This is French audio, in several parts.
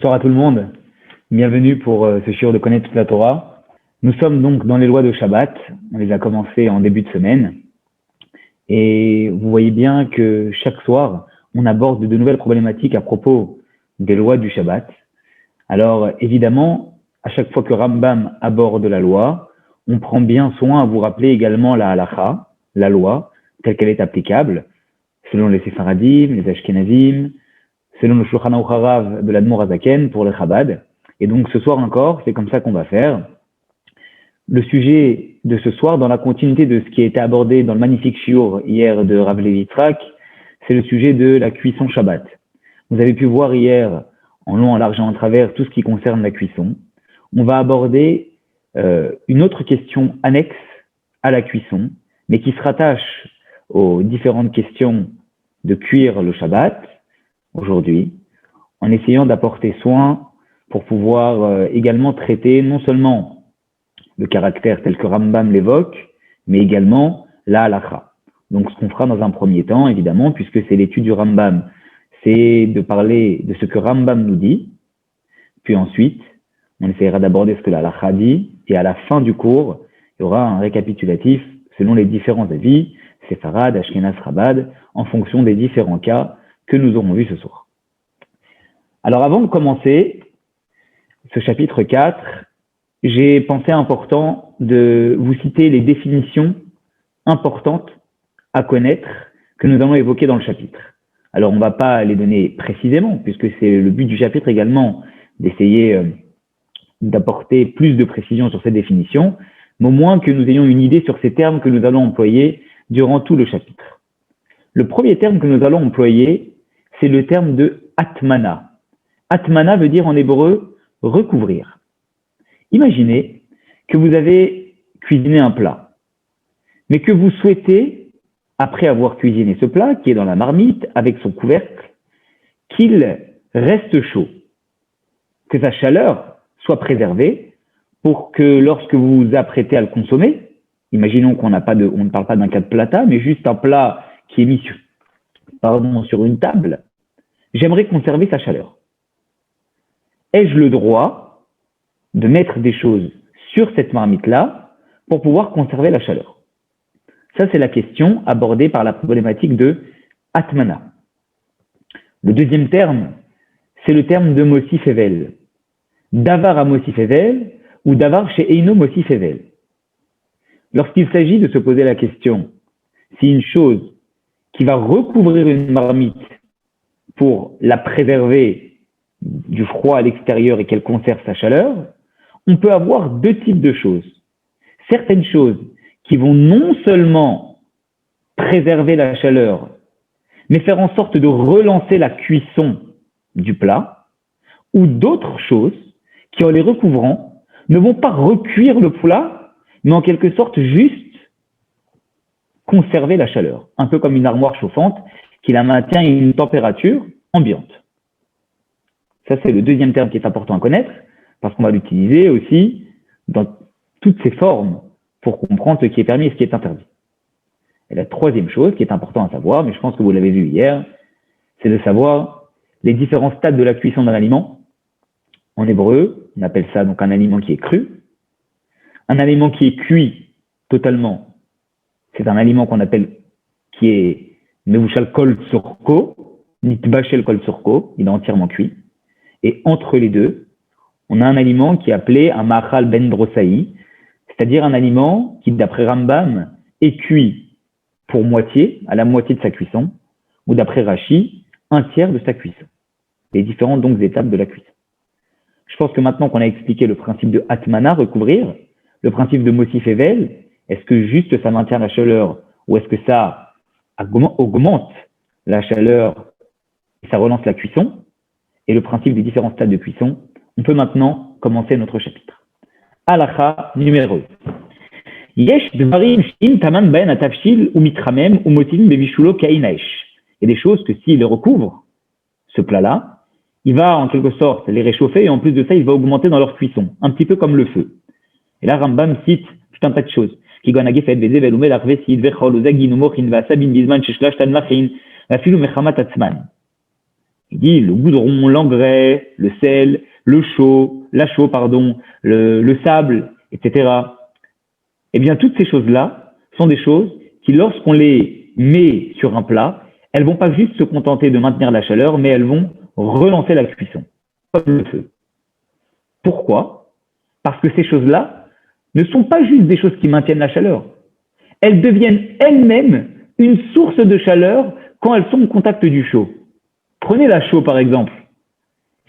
Bonsoir à tout le monde. Bienvenue pour ce shiur de connaître toute la Torah. Nous sommes donc dans les lois de Shabbat. On les a commencées en début de semaine. Et vous voyez bien que chaque soir, on aborde de nouvelles problématiques à propos des lois du Shabbat. Alors, évidemment, à chaque fois que Rambam aborde la loi, on prend bien soin à vous rappeler également la halacha, la loi, telle qu'elle est applicable, selon les Séfaradim, les Ashkenazim, selon le Shulchan Aruch Harav de l'Admor Hazaken pour le Chabad. Et donc ce soir encore, c'est comme ça qu'on va faire. Le sujet de ce soir, dans la continuité de ce qui a été abordé dans le magnifique shiur hier de Rav Levi Yitzhak, c'est le sujet de la cuisson Shabbat. Vous avez pu voir hier, en long, en large et en travers, tout ce qui concerne la cuisson. On va aborder une autre question annexe à la cuisson, mais qui se rattache aux différentes questions de cuire le Shabbat, aujourd'hui, en essayant d'apporter soin pour pouvoir également traiter non seulement le caractère tel que Rambam l'évoque, mais également la halacha. Donc ce qu'on fera dans un premier temps, évidemment, puisque c'est l'étude du Rambam, c'est de parler de ce que Rambam nous dit, puis ensuite, on essaiera d'aborder ce que la halacha dit, et à la fin du cours, il y aura un récapitulatif selon les différents avis, Séfarad, Ashkenaz, Chabad, en fonction des différents cas que nous aurons vus ce soir. Alors avant de commencer ce chapitre 4, j'ai pensé important de vous citer les définitions importantes à connaître que nous allons évoquer dans le chapitre. Alors on ne va pas les donner précisément, puisque c'est le but du chapitre également d'essayer d'apporter plus de précision sur ces définitions, mais au moins que nous ayons une idée sur ces termes que nous allons employer durant tout le chapitre. Le premier terme que nous allons employer, c'est le terme de atmana. Atmana veut dire en hébreu recouvrir. Imaginez que vous avez cuisiné un plat, mais que vous souhaitez, après avoir cuisiné ce plat, qui est dans la marmite, avec son couvercle, qu'il reste chaud, que sa chaleur soit préservée pour que lorsque vous vous apprêtez à le consommer, imaginons on ne parle pas d'un cas de plata, mais juste un plat qui est mis sur une table, j'aimerais conserver sa chaleur. Ai-je le droit de mettre des choses sur cette marmite-là pour pouvoir conserver la chaleur? Ça, c'est la question abordée par la problématique de Atmana. Le deuxième terme, c'est le terme de Mosif Hevel. Davar à Mosif Hevel ou Davar chez Eino Mosif Hevel. Lorsqu'il s'agit de se poser la question si une chose qui va recouvrir une marmite pour la préserver du froid à l'extérieur et qu'elle conserve sa chaleur, on peut avoir deux types de choses. Certaines choses qui vont non seulement préserver la chaleur, mais faire en sorte de relancer la cuisson du plat, ou d'autres choses qui, en les recouvrant, ne vont pas recuire le plat, mais en quelque sorte juste conserver la chaleur, un peu comme une armoire chauffante qui la maintient à une température ambiante. Ça, c'est le deuxième terme qui est important à connaître, parce qu'on va l'utiliser aussi dans toutes ses formes pour comprendre ce qui est permis et ce qui est interdit. Et la troisième chose qui est importante à savoir, mais je pense que vous l'avez vu hier, c'est de savoir les différents stades de la cuisson d'un aliment. En hébreu, on appelle ça donc un aliment qui est cru. Un aliment qui est cuit totalement, c'est un aliment qu'on appelle, qui est Mevushal Kol Tsurko, Nitbashel Kol Tsurko, il est entièrement cuit. Et entre les deux, on a un aliment qui est appelé un Ma'achal Ben Drossaï, c'est-à-dire un aliment qui, d'après Rambam, est cuit pour moitié, à la moitié de sa cuisson, ou d'après Rashi, un tiers de sa cuisson. Les différentes donc étapes de la cuisson. Je pense que maintenant qu'on a expliqué le principe de Atmana, recouvrir, le principe de Mosif Hevel, est-ce que juste ça maintient la chaleur ou est-ce que ça augmente la chaleur et ça relance la cuisson? Et le principe des différents stades de cuisson, on peut maintenant commencer notre chapitre. Halacha numéro 1. Yesh dvarim sh'im taman ben atafshil ou mitramem ou motim bevishulo kainaesh. Il y a des choses que s'il les recouvre, ce plat-là, il va en quelque sorte les réchauffer et en plus de ça, il va augmenter dans leur cuisson, un petit peu comme le feu. Et là, Rambam cite tout un tas de choses. Qui gana gefet bezevel umelach vesid vechol uzagin umochin vasabin bizman sheshlashtan machin vafilu mechamat atzman. Il dit le goudron, l'engrais, le sel, la chaux, pardon, le sable, etc. Eh bien, toutes ces choses-là sont des choses qui, lorsqu'on les met sur un plat, elles vont pas juste se contenter de maintenir la chaleur, mais elles vont relancer la cuisson, comme le feu. Pourquoi? Parce que ces choses-là ne sont pas juste des choses qui maintiennent la chaleur. Elles deviennent elles-mêmes une source de chaleur quand elles sont au contact du chaud. Prenez la chaux par exemple.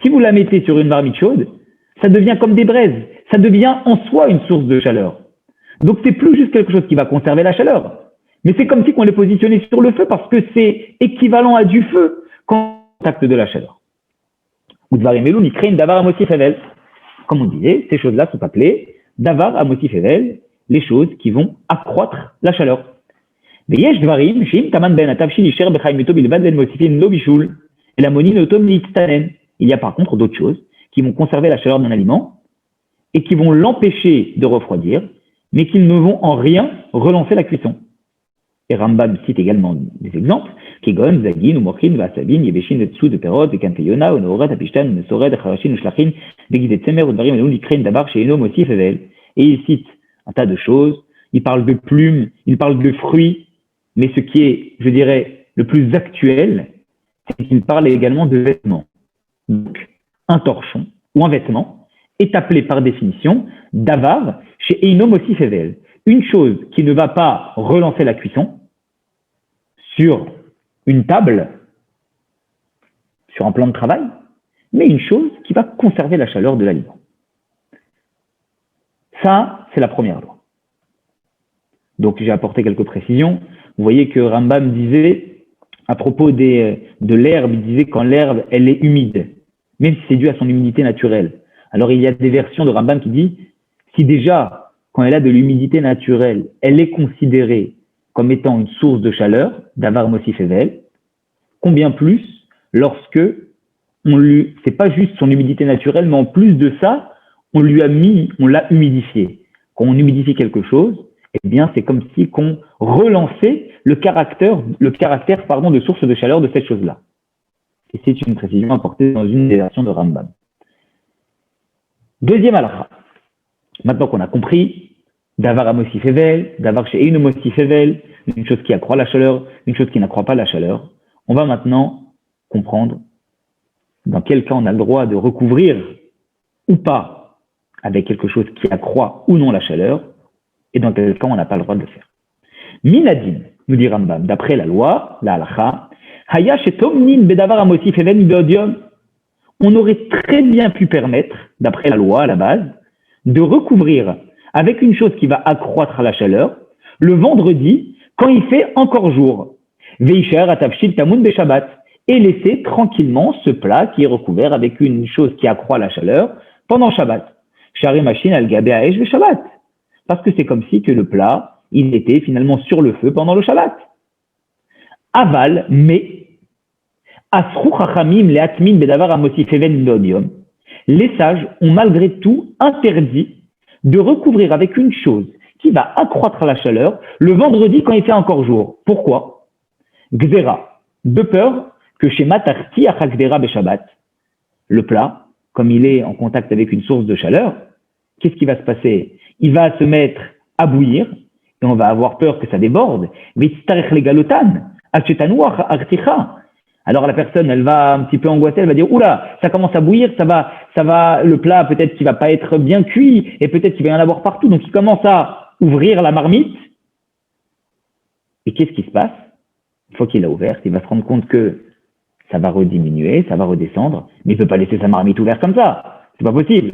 Si vous la mettez sur une marmite chaude, ça devient comme des braises. Ça devient en soi une source de chaleur. Donc c'est plus juste quelque chose qui va conserver la chaleur. Mais c'est comme si on les positionnait sur le feu parce que c'est équivalent à du feu quand on est au contact de la chaleur. Comme on disait, ces choses-là sont appelées davar amosif evel, les choses qui vont accroître la chaleur. Il y a par contre d'autres choses qui vont conserver la chaleur d'un aliment et qui vont l'empêcher de refroidir, mais qui ne vont en rien relancer la cuisson. Et Rambam cite également des exemples, Kegon, Zagin, Umochin, Vasabin, Yebeshin, Vetsu, de Perot, de Kanteyona, Onorat, Apishtan, Mesored, Acharashin, Ushlachin, Begizet Semer, Udvarim, Elon, Likrein, Dabar, Sheino, Motif, Evel. Et il cite un tas de choses, il parle de plumes, il parle de fruits, mais ce qui est, je dirais, le plus actuel, c'est qu'il parle également de vêtements. Donc, un torchon ou un vêtement est appelé par définition davar chez Eino Motif Evel. Une chose qui ne va pas relancer la cuisson sur une table, sur un plan de travail, mais une chose qui va conserver la chaleur de l'aliment. Ça, c'est la première loi. Donc, j'ai apporté quelques précisions. Vous voyez que Rambam disait, à propos de l'herbe, il disait quand l'herbe, elle est humide, même si c'est dû à son humidité naturelle. Alors, il y a des versions de Rambam qui disent, si déjà, quand elle a de l'humidité naturelle, elle est considérée comme étant une source de chaleur, davar mosif evel, combien plus lorsque c'est pas juste son humidité naturelle, mais en plus de ça, on l'a humidifié. Quand on humidifie quelque chose, eh bien, c'est comme si qu'on relançait le caractère, de source de chaleur de cette chose-là. Et c'est une précision apportée dans une des versions de Rambam. Deuxième halakha. Maintenant qu'on a compris, davar amosif evel, davar she'eino mosif evel, une chose qui accroît la chaleur, une chose qui n'accroît pas la chaleur, on va maintenant comprendre dans quel cas on a le droit de recouvrir ou pas avec quelque chose qui accroît ou non la chaleur, et dans quel cas on n'a pas le droit de le faire. Minadin, nous dit Rambam, d'après la loi, la halakha, haya shetomnin bedavar amosif evel beodium, on aurait très bien pu permettre, d'après la loi à la base, de recouvrir avec une chose qui va accroître la chaleur le vendredi quand il fait encore jour. Veisher atavshil tamun beshabbat, et laisser tranquillement ce plat qui est recouvert avec une chose qui accroît la chaleur pendant Shabbat. Shari machin al gabe haesh beshabbat, parce que c'est comme si que le plat il était finalement sur le feu pendant le Shabbat. Aval, mais asru chachamim leatmin bedavar amosif even beodium. Les sages ont malgré tout interdit de recouvrir avec une chose qui va accroître la chaleur le vendredi quand il fait encore jour. Pourquoi? Gzera, de peur que chez Matarti achakdera beshabbat, le plat, comme il est en contact avec une source de chaleur, qu'est-ce qui va se passer? Il va se mettre à bouillir et on va avoir peur que ça déborde. Alors la personne, elle va un petit peu angoisser, elle va dire oula, ça commence à bouillir, ça va, le plat peut-être qu'il va pas être bien cuit et peut-être qu'il va y en avoir partout. Donc il commence à ouvrir la marmite. Et qu'est-ce qui se passe? Une fois qu'il l'a ouverte, il va se rendre compte que ça va rediminuer, ça va redescendre, mais il peut pas laisser sa marmite ouverte comme ça. C'est pas possible.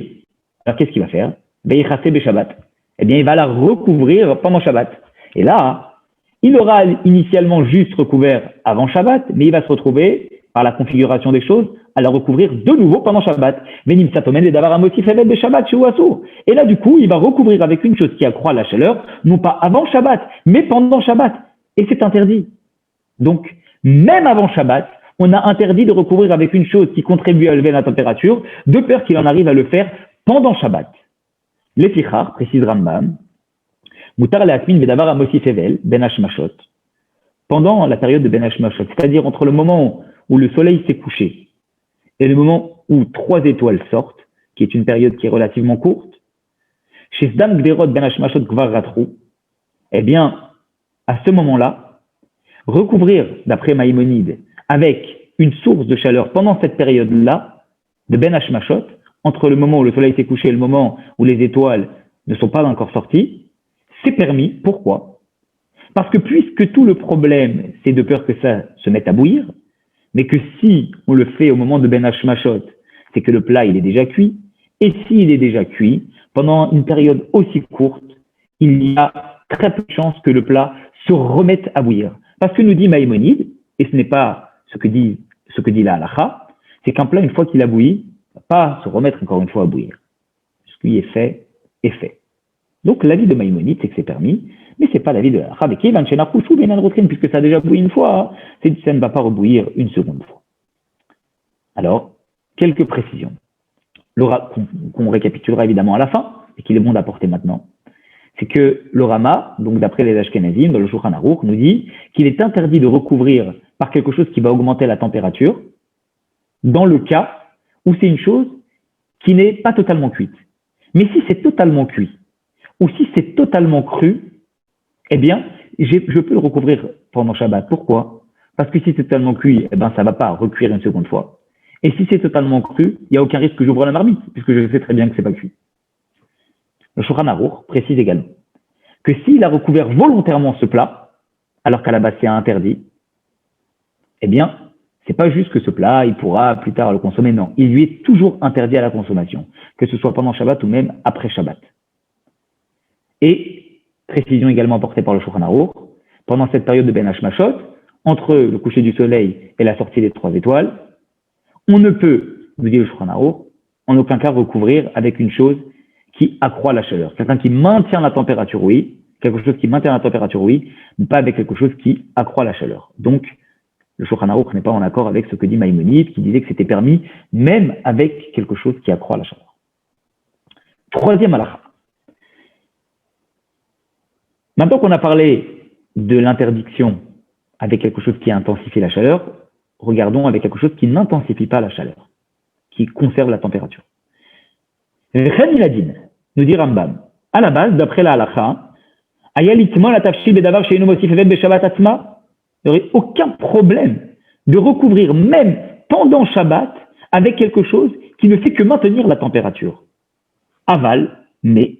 Alors qu'est-ce qu'il va faire? Eh bien, il va la recouvrir pendant Shabbat. Et là, il aura initialement juste recouvert avant Shabbat, mais il va se retrouver, par la configuration des choses, à la recouvrir de nouveau pendant Shabbat. Et là, du coup, il va recouvrir avec une chose qui accroît la chaleur, non pas avant Shabbat, mais pendant Shabbat. Et c'est interdit. Donc, même avant Shabbat, on a interdit de recouvrir avec une chose qui contribue à élever la température, de peur qu'il en arrive à le faire pendant Shabbat. Les fichar, précise Rambam, Mutar le'atmin bedavar amosif evel ben hashmashot. Pendant la période de ben hashmashot, c'est-à-dire entre le moment où le soleil s'est couché et le moment où 3 étoiles sortent, qui est une période qui est relativement courte, chez Sdam Gderot Ben Hashmashot Gvar Ratrou, eh bien, à ce moment-là, recouvrir, d'après Maïmonide, avec une source de chaleur pendant cette période-là, de Ben Hashmashot, entre le moment où le soleil s'est couché et le moment où les étoiles ne sont pas encore sorties, c'est permis. Pourquoi? Parce que puisque tout le problème, c'est de peur que ça se mette à bouillir, mais que si on le fait au moment de Ben Hashmashot, c'est que le plat, il est déjà cuit, et s'il est déjà cuit, pendant une période aussi courte, il y a très peu de chances que le plat se remette à bouillir. Parce que nous dit Maïmonide, et ce n'est pas ce que dit la halakha, c'est qu'un plat, une fois qu'il a bouilli, ne va pas se remettre encore une fois à bouillir. Ce qui est fait, est fait. Donc l'avis de Maïmonide, c'est que c'est permis, mais ce n'est pas l'avis de la halakha. Puisque ça a déjà bouilli une fois, ça ne va pas rebouillir une seconde fois. Alors, quelques précisions. Qu'on récapitulera évidemment à la fin, et qu'il est bon d'apporter maintenant, c'est que le Rama, donc d'après les Ashkenazim, dans le Shulchan Aruch, nous dit qu'il est interdit de recouvrir par quelque chose qui va augmenter la température, dans le cas où c'est une chose qui n'est pas totalement cuite. Mais si c'est totalement cuit, ou si c'est totalement cru, eh bien, je peux le recouvrir pendant Shabbat. Pourquoi? Parce que si c'est totalement cuit, eh ben, ça ne va pas recuire une seconde fois. Et si c'est totalement cru, il n'y a aucun risque que j'ouvre la marmite, puisque je sais très bien que ce n'est pas cuit. Le Shulchan Aruch précise également que s'il a recouvert volontairement ce plat, alors qu'à la base c'est interdit, eh bien, c'est pas juste que ce plat, il pourra plus tard le consommer, non. Il lui est toujours interdit à la consommation, que ce soit pendant Shabbat ou même après Shabbat. Et, précision également apportée par le Shulchan Aruch, pendant cette période de Ben Hashmashot, entre le coucher du soleil et la sortie des 3 étoiles, on ne peut, nous dit le Shulchan Aruch, en aucun cas recouvrir avec une chose qui accroît la chaleur. Quelqu'un qui maintient la température, oui. Quelque chose qui maintient la température, oui. Mais pas avec quelque chose qui accroît la chaleur. Donc, le Shulchan Aruch n'est pas en accord avec ce que dit Maïmonide, qui disait que c'était permis, même avec quelque chose qui accroît la chaleur. Troisième halakha. Maintenant qu'on a parlé de l'interdiction avec quelque chose qui intensifie la chaleur, regardons avec quelque chose qui n'intensifie pas la chaleur, qui conserve la température. Chen nous dit Rambam, à la base, d'après la halakha, il n'y aurait aucun problème de recouvrir même pendant Shabbat avec quelque chose qui ne fait que maintenir la température. Aval, mais,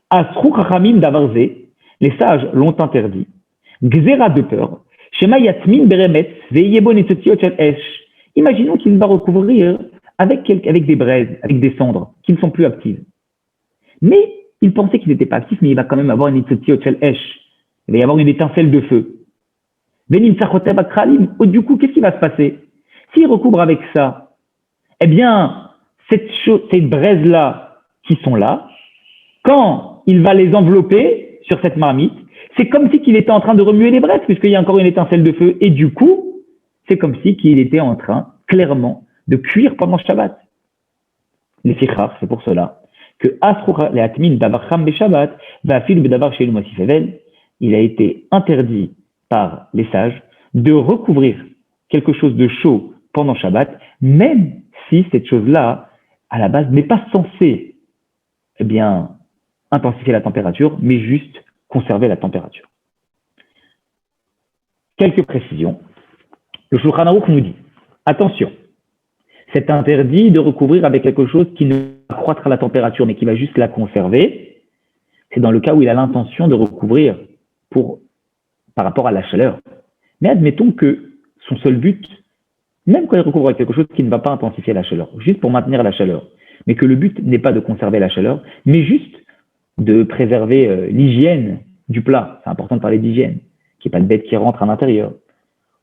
Asrou Chachamim Davarze, les sages l'ont interdit. Gzera de peur, Shema Yatmin Beremetz, Veyebon et Esh. Imaginons qu'il va recouvrir avec des braises, avec des cendres qui ne sont plus actives. Mais il pensait qu'il n'était pas actif, mais il va quand même avoir une Esh. Il va y avoir une étincelle de feu. Venim Tsachotem Akralim. Du coup, qu'est-ce qui va se passer? S'il recouvre avec ça, eh bien, ces braises-là qui sont là, quand il va les envelopper sur cette marmite, c'est comme si qu'il était en train de remuer les braises, puisqu'il y a encore une étincelle de feu. Et du coup, c'est comme si qu'il était en train, clairement, de cuire pendant Shabbat. Les Sikhar, c'est pour cela que Asrucha le Atmin Davar Cham Beshabbat va fil Bedavar Sheinu Mosif Evel, il a été interdit par les sages de recouvrir quelque chose de chaud pendant Shabbat, même si cette chose-là, à la base, n'est pas censée, eh bien, intensifier la température, mais juste conserver la température. Quelques précisions. Le Shulchan Aruch nous dit, attention, c'est interdit de recouvrir avec quelque chose qui ne va accroître la température, mais qui va juste la conserver. C'est dans le cas où il a l'intention de recouvrir par rapport à la chaleur. Mais admettons que son seul but, même quand il recouvre avec quelque chose qui ne va pas intensifier la chaleur, juste pour maintenir la chaleur, mais que le but n'est pas de conserver la chaleur, mais juste de préserver l'hygiène du plat. C'est important de parler d'hygiène, qu'il n'y ait pas de bête qui rentre à l'intérieur,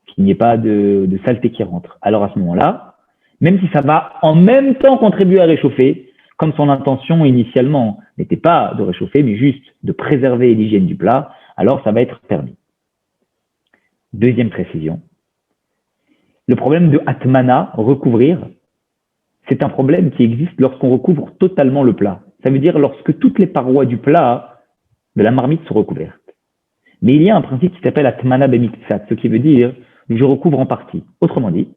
qu'il n'y ait pas de saleté qui rentre. Alors à ce moment-là, même si ça va en même temps contribuer à réchauffer, comme son intention initialement n'était pas de réchauffer, mais juste de préserver l'hygiène du plat, alors ça va être permis. Deuxième précision. Le problème de atmana, recouvrir, c'est un problème qui existe lorsqu'on recouvre totalement le plat. Ça veut dire lorsque toutes les parois du plat, de la marmite, sont recouvertes. Mais il y a un principe qui s'appelle atmana bemitzat, ce qui veut dire je recouvre en partie. Autrement dit,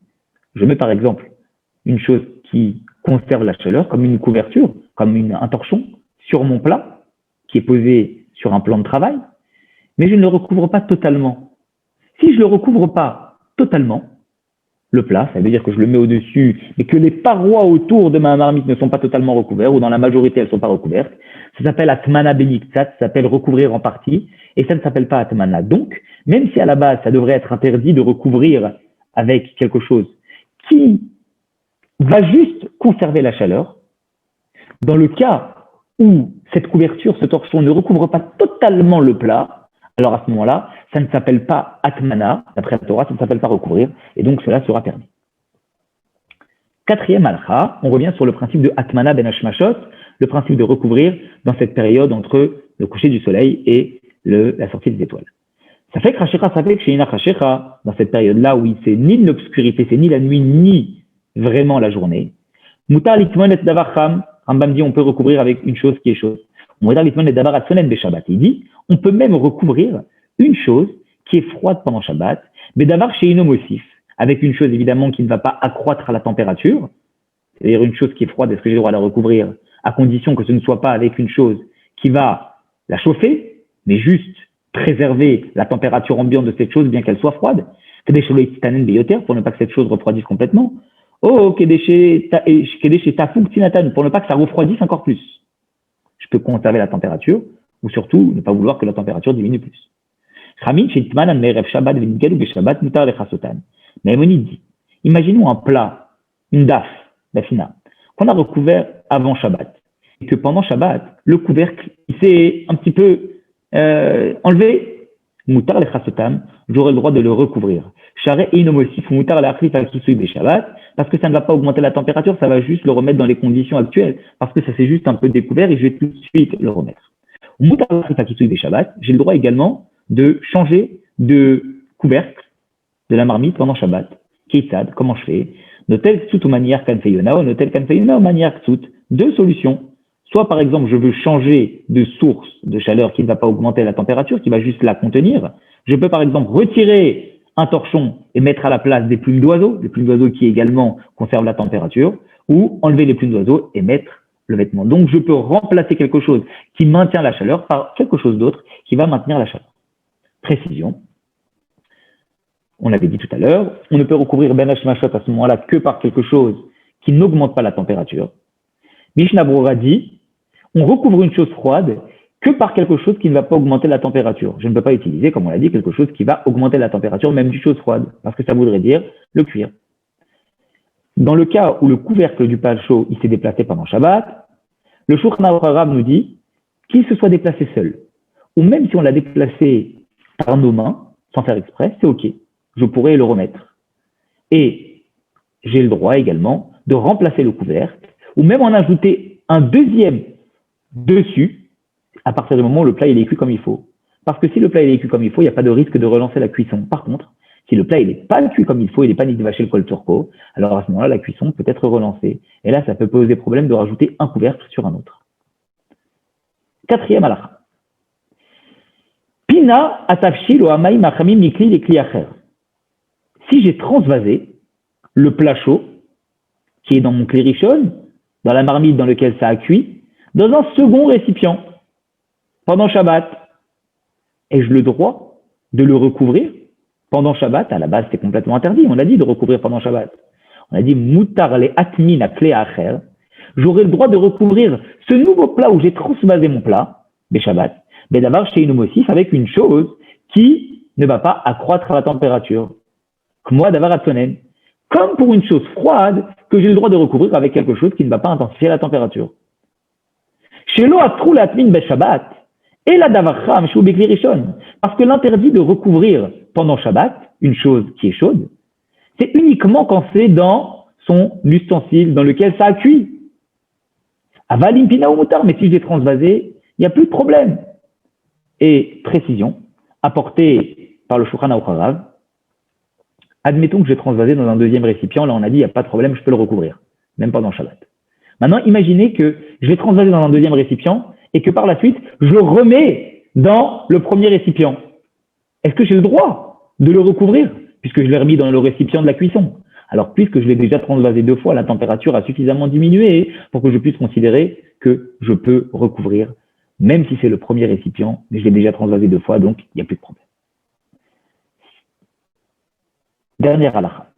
je mets par exemple une chose qui conserve la chaleur, comme une couverture, comme un torchon, sur mon plat, qui est posé sur un plan de travail, mais je ne le recouvre pas totalement. Si je ne le recouvre pas totalement, le plat, ça veut dire que je le mets au-dessus, mais que les parois autour de ma marmite ne sont pas totalement recouvertes, ou dans la majorité, elles ne sont pas recouvertes. Ça s'appelle atmana beniktsat, ça s'appelle recouvrir en partie, et ça ne s'appelle pas atmana. Donc, même si à la base, ça devrait être interdit de recouvrir avec quelque chose qui va juste conserver la chaleur, dans le cas où cette couverture, ce torchon ne recouvre pas totalement le plat, alors à ce moment-là, ça ne s'appelle pas atmana, d'après la Torah, ça ne s'appelle pas recouvrir, et donc cela sera permis. Quatrième halakha, on revient sur le principe de atmana ben hashmashot, le principe de recouvrir dans cette période entre le coucher du soleil et la sortie des étoiles. Ça fait que Racheka, ça fait que chez Ina Racheka, dans cette période-là où c'est ni l'obscurité, c'est ni la nuit, ni vraiment la journée. Mutar litmon et davar cham, Rambam dit on peut recouvrir avec une chose qui est chaude. Mutar litmon et davar atzonen be Shabbat. Il dit on peut même recouvrir une chose qui est froide pendant Shabbat, mais davar chez Inomosif, avec une chose évidemment qui ne va pas accroître la température, c'est-à-dire une chose qui est froide, est-ce que j'ai le droit de la recouvrir, à condition que ce ne soit pas avec une chose qui va la chauffer, mais juste préserver la température ambiante de cette chose, bien qu'elle soit froide, pour ne pas que cette chose refroidisse complètement. Oh, pour ne pas que ça refroidisse encore plus. Je peux conserver la température, ou surtout ne pas vouloir que la température diminue plus. Mais Maïmonide dit, imaginons un plat, une dafina, qu'on a recouvert avant Shabbat, et que pendant Shabbat, le couvercle s'est un petit peu enlevé, mutar lechasotam, j'aurai le droit de le recouvrir. Charé inomosif, mutar leachlif al-kisui be Shabbat, parce que ça ne va pas augmenter la température, ça va juste le remettre dans les conditions actuelles, parce que ça s'est juste un peu découvert et je vais tout de suite le remettre. Mutar leachlif al-kisui be Shabbat, j'ai le droit également de changer de couvercle de la marmite pendant Shabbat. Keitad, comment je fais? Notel ksut ou manière kanfeyona, ou notel kanfeyona ou manière ksut. Deux solutions. Soit, par exemple, je veux changer de source de chaleur qui ne va pas augmenter la température, qui va juste la contenir. Je peux, par exemple, retirer un torchon et mettre à la place des plumes d'oiseaux qui également conservent la température, ou enlever les plumes d'oiseaux et mettre le vêtement. Donc, je peux remplacer quelque chose qui maintient la chaleur par quelque chose d'autre qui va maintenir la chaleur. Précision. On l'avait dit tout à l'heure, on ne peut recouvrir ben hashmashot à ce moment-là que par quelque chose qui n'augmente pas la température. Mishnah Brura dit, on recouvre une chose froide que par quelque chose qui ne va pas augmenter la température. Je ne peux pas utiliser, comme on l'a dit, quelque chose qui va augmenter la température, même d'une chose froide, parce que ça voudrait dire le cuir. Dans le cas où le couvercle du pal chaud, il s'est déplacé pendant Shabbat, le Shulchan Aruch nous dit qu'il se soit déplacé seul, ou même si on l'a déplacé par nos mains, sans faire exprès, c'est OK. Je pourrais le remettre. Et j'ai le droit également de remplacer le couvercle, ou même en ajouter un deuxième dessus, à partir du moment où le plat il est cuit comme il faut. Parce que si le plat il est cuit comme il faut, il n'y a pas de risque de relancer la cuisson. Par contre, si le plat il n'est pas cuit comme il faut, il n'est pas nidvaché le kol turco, alors à ce moment-là, la cuisson peut être relancée. Et là, ça peut poser problème de rajouter un couvercle sur un autre. Quatrième halakha. Pina atavshil ou amaim achamim mikli lekli acher. Si j'ai transvasé le plat chaud, qui est dans mon kli rishon, dans la marmite dans laquelle ça a cuit, dans un second récipient, pendant Shabbat, ai-je le droit de le recouvrir pendant Shabbat? À la base, c'est complètement interdit. On a dit de recouvrir pendant Shabbat. On a dit mutar le atmin akle acher. J'aurai le droit de recouvrir ce nouveau plat où j'ai transvasé mon plat, des Shabbat, mais d'avoir chez Inomosif avec une chose qui ne va pas accroître la température. Moi, d'avoir atzonen. Comme pour une chose froide que j'ai le droit de recouvrir avec quelque chose qui ne va pas intensifier la température. Chez l'oatrou l'atmin be Shabbat, et la davarcham shou bekli rishon. Parce que l'interdit de recouvrir pendant Shabbat une chose qui est chaude, c'est uniquement quand c'est dans son ustensile dans lequel ça a cuit. Avalim pina ou mutar, mais si j'ai transvasé, il n'y a plus de problème. Et précision, apportée par le Shulchan Aruch, admettons que j'ai transvasé dans un deuxième récipient, là on a dit il n'y a pas de problème, je peux le recouvrir, même pendant Shabbat. Maintenant, imaginez que je l'ai transvasé dans un deuxième récipient et que par la suite, je le remets dans le premier récipient. Est-ce que j'ai le droit de le recouvrir puisque je l'ai remis dans le récipient de la cuisson? Alors, puisque je l'ai déjà transvasé 2 fois, la température a suffisamment diminué pour que je puisse considérer que je peux recouvrir, même si c'est le premier récipient, mais je l'ai déjà transvasé 2 fois, donc il n'y a plus de problème. Dernière halakha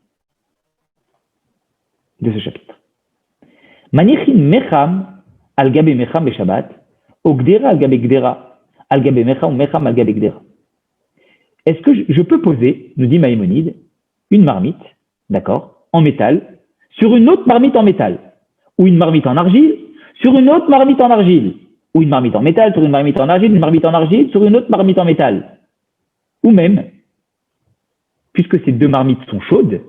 de ce chapitre. Manichin mecham al gabe mecham be Shabbat, ou gdera al gabe gdera, al gabe mecham ou mecham al gabe gdera. Est-ce que je peux poser, nous dit Maïmonide, une marmite, d'accord, en métal, sur une autre marmite en métal, ou une marmite en argile, sur une autre marmite en argile, ou une marmite en métal, sur une marmite en argile, une marmite en argile, sur une autre marmite en métal. Ou même, puisque ces 2 marmites sont chaudes,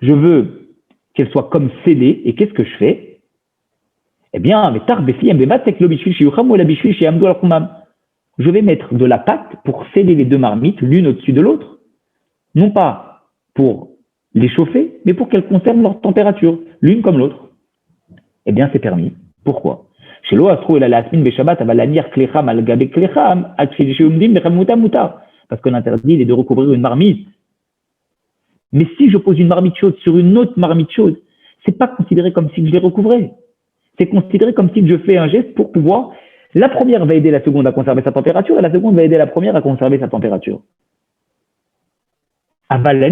je veux qu'elles soient comme scellées, et qu'est-ce que je fais? Eh bien, je vais mettre de la pâte pour sceller les 2 marmites, l'une au-dessus de l'autre, non pas pour les chauffer, mais pour qu'elles conservent leur température, l'une comme l'autre. Eh bien, c'est permis. Pourquoi? Parce qu'on interdit de recouvrir une marmite. Mais si je pose une marmite chaude sur une autre marmite chaude, c'est pas considéré comme si je les recouvrais. C'est considéré comme si je fais un geste pour pouvoir. La première va aider la seconde à conserver sa température et la seconde va aider la première à conserver sa température. Par contre,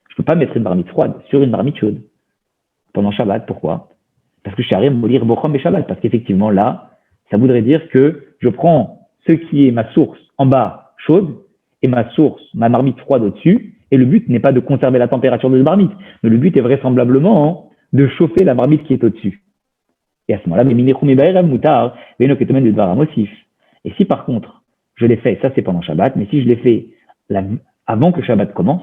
je ne peux pas mettre une marmite froide sur une marmite chaude pendant Shabbat. Pourquoi? Parce que je suis arrivé à mourir Bocham et Shabbat. Parce qu'effectivement, là, ça voudrait dire que je prends ce qui est ma source en bas chaude et ma marmite froide au-dessus. Et le but n'est pas de conserver la température de la marmite, mais le but est vraisemblablement de chauffer la marmite qui est au-dessus. Et à ce moment-là, et si par contre, je l'ai fait, ça c'est pendant Shabbat, mais si je l'ai fait avant que Shabbat commence,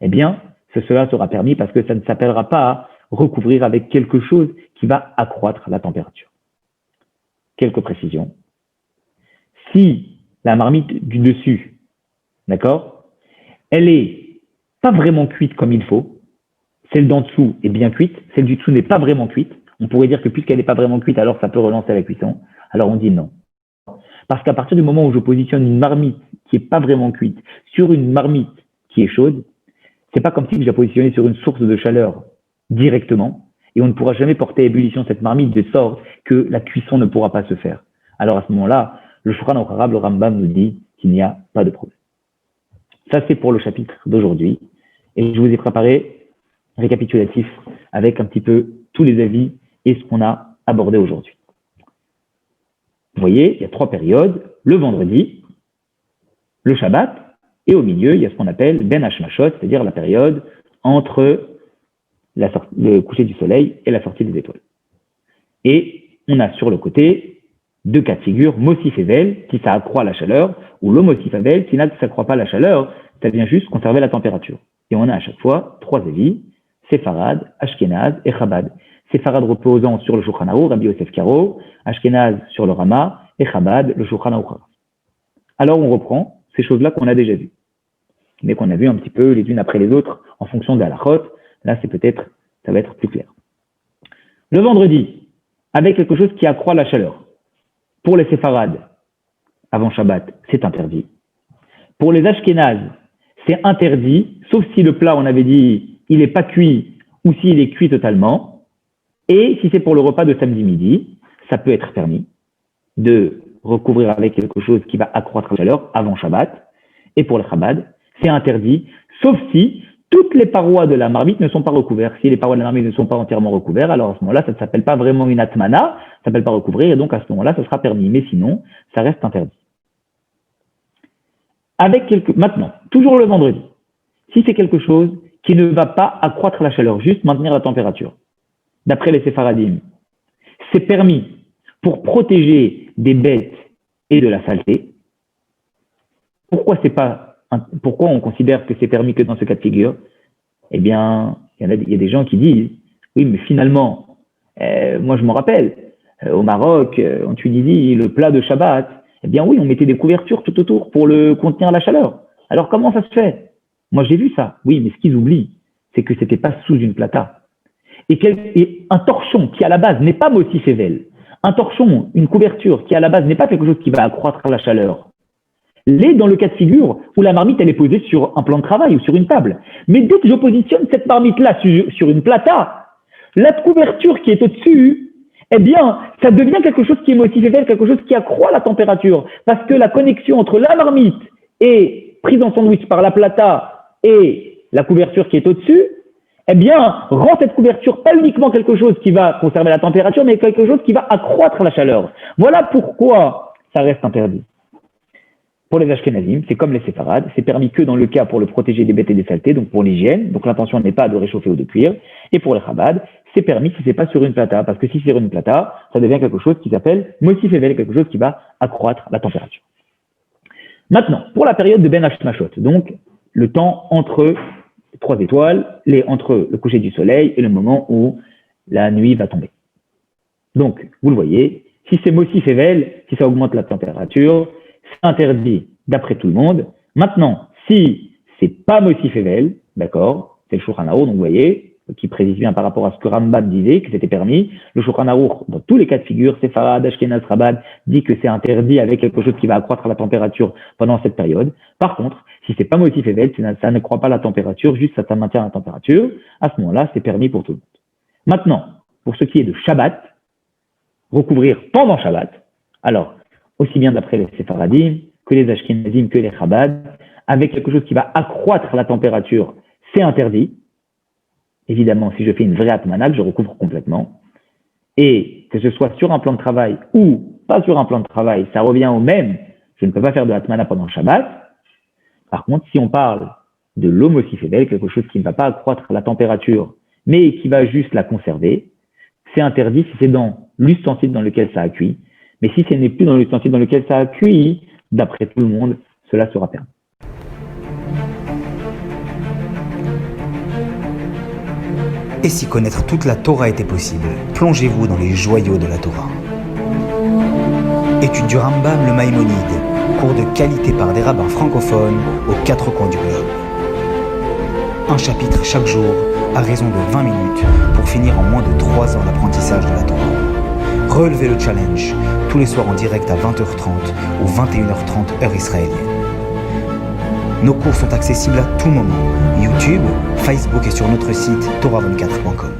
eh bien, cela sera permis parce que ça ne s'appellera pas recouvrir avec quelque chose qui va accroître la température. Quelques précisions. Si la marmite du dessus, d'accord, elle est pas vraiment cuite comme il faut, celle d'en dessous est bien cuite, celle du dessous n'est pas vraiment cuite, on pourrait dire que puisqu'elle n'est pas vraiment cuite, alors ça peut relancer la cuisson. Alors on dit non. Parce qu'à partir du moment où je positionne une marmite qui n'est pas vraiment cuite sur une marmite qui est chaude, c'est pas comme si je la positionnais sur une source de chaleur directement, et on ne pourra jamais porter à ébullition cette marmite de sorte que la cuisson ne pourra pas se faire. Alors à ce moment-là, le Shulchan Aruch Harav, le Rambam nous dit qu'il n'y a pas de problème. Ça c'est pour le chapitre d'aujourd'hui, et je vous ai préparé un récapitulatif avec un petit peu tous les avis et ce qu'on a abordé aujourd'hui. Vous voyez, il y a 3 périodes, le vendredi, le Shabbat, et au milieu, il y a ce qu'on appelle Ben Hashmashot, c'est-à-dire la période entre le coucher du soleil et la sortie des étoiles. Et on a sur le côté 2 cas de figure, Mosif Evel, si ça accroît la chaleur, ou le Mosif Evel, si ça n'accroît pas la chaleur, ça vient juste conserver la température. Et on a à chaque fois 3 avis, Séfarad, Ashkenaz et Chabad. Séfarad reposant sur le Shulchan Aruch, Rabbi Yosef Karo, Ashkenaz sur le Rama, et Chabad, le Shulchan Aruch. Alors on reprend ces choses-là qu'on a déjà vues, mais qu'on a vues un petit peu les unes après les autres en fonction de la halachot. Là, ça va être plus clair. Le vendredi, avec quelque chose qui accroît la chaleur. Pour les Séfarad, avant Shabbat, c'est interdit. Pour les Ashkenaz, c'est interdit, sauf si le plat, on avait dit, il n'est pas cuit ou s'il est cuit totalement. Et si c'est pour le repas de samedi midi, ça peut être permis de recouvrir avec quelque chose qui va accroître la chaleur avant Shabbat. Et pour le Chabad, c'est interdit, sauf si toutes les parois de la marmite ne sont pas recouvertes. Si les parois de la marmite ne sont pas entièrement recouvertes, alors à ce moment-là, ça ne s'appelle pas vraiment une atmana, ça ne s'appelle pas recouvrir, et donc à ce moment-là, ça sera permis. Mais sinon, ça reste interdit. Maintenant, toujours le vendredi, si c'est quelque chose qui ne va pas accroître la chaleur, juste maintenir la température, d'après les Séfaradim, c'est permis pour protéger des bêtes et de la saleté. Pourquoi on considère que c'est permis que dans ce cas de figure? Eh bien, il y a des gens qui disent, oui, mais finalement, moi je m'en rappelle, au Maroc, en Tunisie, le plat de Shabbat, eh bien oui, on mettait des couvertures tout autour pour le contenir la chaleur. Alors comment ça se fait? Moi j'ai vu ça. Oui, mais ce qu'ils oublient, c'est que c'était pas sous une plata. Et un torchon qui à la base n'est pas motifével, un torchon, une couverture qui à la base n'est pas quelque chose qui va accroître la chaleur. l'est dans le cas de figure où la marmite elle est posée sur un plan de travail ou sur une table. Mais dès que je positionne cette marmite-là sur une plata, la couverture qui est au-dessus, eh bien, ça devient quelque chose qui est motivé, quelque chose qui accroît la température. Parce que la connexion entre la marmite et prise en sandwich par la plata et la couverture qui est au-dessus, eh bien, rend cette couverture pas uniquement quelque chose qui va conserver la température, mais quelque chose qui va accroître la chaleur. Voilà pourquoi ça reste interdit. Pour les Ashkenazim, c'est comme les séfarades, c'est permis que dans le cas pour le protéger des bêtes et des saletés, donc pour l'hygiène, donc l'intention n'est pas de réchauffer ou de cuire. Et pour les chabad, c'est permis si c'est pas sur une plata, parce que si c'est sur une plata, ça devient quelque chose qui s'appelle motif evel, quelque chose qui va accroître la température. Maintenant, pour la période de Ben Hashmashot, donc le temps entre 3 étoiles, entre le coucher du soleil et le moment où la nuit va tomber. Donc, vous le voyez, si c'est motif evel, si ça augmente la température, c'est interdit d'après tout le monde. Maintenant, si c'est pas motif evel, d'accord, c'est le Shulchan Aruch, donc vous voyez, qui précise bien par rapport à ce que Rambam disait, que c'était permis. Le Shulchan Aruch, dans tous les cas de figure, Séfarad, Ashkenaz, Chabad, dit que c'est interdit avec quelque chose qui va accroître la température pendant cette période. Par contre, si c'est pas motif ével, ça ne croît pas la température, juste ça maintient la température, à ce moment-là, c'est permis pour tout le monde. Maintenant, pour ce qui est de Shabbat, recouvrir pendant Shabbat, alors, aussi bien d'après les Séfaradim, que les Ashkenazim, que les Chabad, avec quelque chose qui va accroître la température, c'est interdit. Évidemment, si je fais une vraie atmana, je recouvre complètement. Et que ce soit sur un plan de travail ou pas sur un plan de travail, ça revient au même. Je ne peux pas faire de atmana pendant Shabbat. Par contre, si on parle de l'homocifébel, quelque chose qui ne va pas accroître la température, mais qui va juste la conserver, c'est interdit si c'est dans l'ustensile dans lequel ça a cuit. Mais si ce n'est plus dans l'ustensile dans lequel ça a cuit, d'après tout le monde, cela sera permis. Et si connaître toute la Torah était possible, plongez-vous dans les joyaux de la Torah. Étude du Rambam, le Maïmonide, cours de qualité par des rabbins francophones aux 4 coins du globe. Un chapitre chaque jour, à raison de 20 minutes, pour finir en moins de 3 ans l'apprentissage de la Torah. Relevez le challenge, tous les soirs en direct à 20h30 ou 21h30 heure israélienne. Nos cours sont accessibles à tout moment, YouTube, Facebook et sur notre site torah24.com.